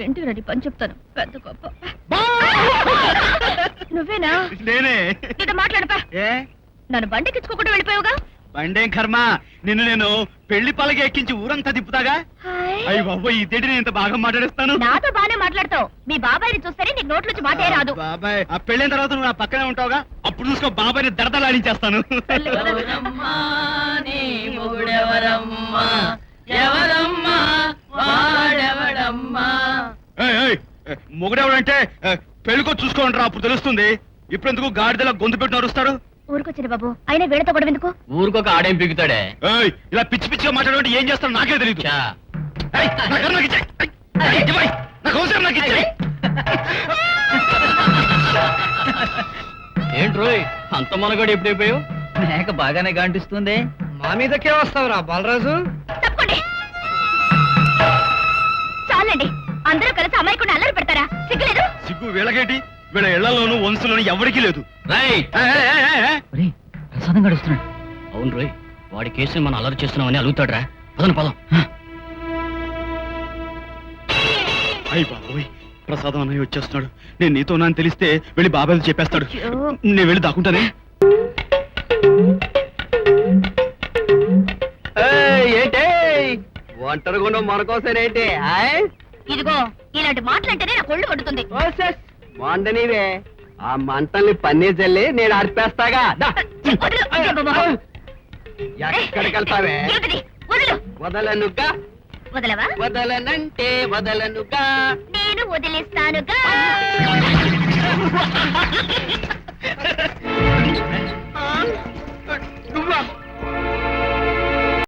ఇంటికి రండి పని చెప్తాను పెద్ద గొప్ప నువ్వేనా నేనే. నీతో మాట్లాడపా ఏ నన్ను బండికిచ్చుకోకుండా వెళ్ళిపోయావుగా బండేం కర్మ, నిన్ను నేను పెళ్లి పలకి ఎక్కించి ఊరంతా తిప్పుతాగా. అయ్యి బాబోయ్, ఈ తేటి నేను ఇంత బాగా మాట్లాడేస్తాను. నాతో బానే మాట్లాడతావు మీ బాబాయ్ని చూస్తేనే నీకు నోట్లోంచి మాటే రాదు. బాబాయ్, ఆ పెళ్ళైన తర్వాత నువ్వు నా పక్కనే ఉంటావుగా, అప్పుడు చూసుకో బాబాయ్ని దడదలాడించేస్తాను. మొగుడెవడంటే పెళ్ళికొచ్చి చూసుకోండి, అప్పుడు తెలుస్తుంది. ఇప్పుడు ఎందుకు గాడిదలా గొంతు పెట్టి నరుస్తారు? ఊరుకొచ్చిన బాబు అయినా వీళ్ళతో కూడా ఎందుకు? ఊరికొక ఆడేం పీకుతాడే. ఇలా పిచ్చి పిచ్చిగా మాట్లాడే ఏం చేస్తాను నాకే తెలియదు. ఏంట్రోయ్ అంత మనగాడు ఎప్పుడైపోయావు? మేక బాగానే గాంటిస్తుంది. మా మీదకే వస్తావురా బాలరాజు. తప్పండి చాలండి, అందరూ కలిసి అమ్మాయికుండా అల్లరి పెడతారా? సిగ్గులేదు? సిగ్గు వీళ్ళకేటి? వీళ్ళ ఇళ్లలోను వంశంలోను ఎవరికీ లేదు. ప్రసాదం గడుస్తున్నాడు. అవును రోయ్, వాడి కేసుని మనం అల్లరి చేస్తున్నామని అలుగుతాడురా. పదం పదం. అయ్యి బాబోయ్, ప్రసాదం అన్నయ్య వచ్చేస్తున్నాడు. నేను నీతో ఉన్నాను తెలిస్తే వెళ్ళి బాబాయ్ చెప్పేస్తాడు. నేను వెళ్ళి దాక్కుంటానే. ఏంటే ఒంటరిగా మన కోసం ఏంటి? ఇదిగో ఇలాంటి మాటలంటేనే నా కొళ్ళు కొడుతుంది. బాగుండనివే, ఆ మంటల్ని పన్నీర్ చల్లి నేను అర్పేస్తాగా. వదలు, అదే బాబా. ఎక్కడికి వెళ్తావే? ఏమిటిది? వదలు. వదలనుగా. వదలవా? వదలనంటే వదలనుగా. నేను వదిలేస్తానుగా.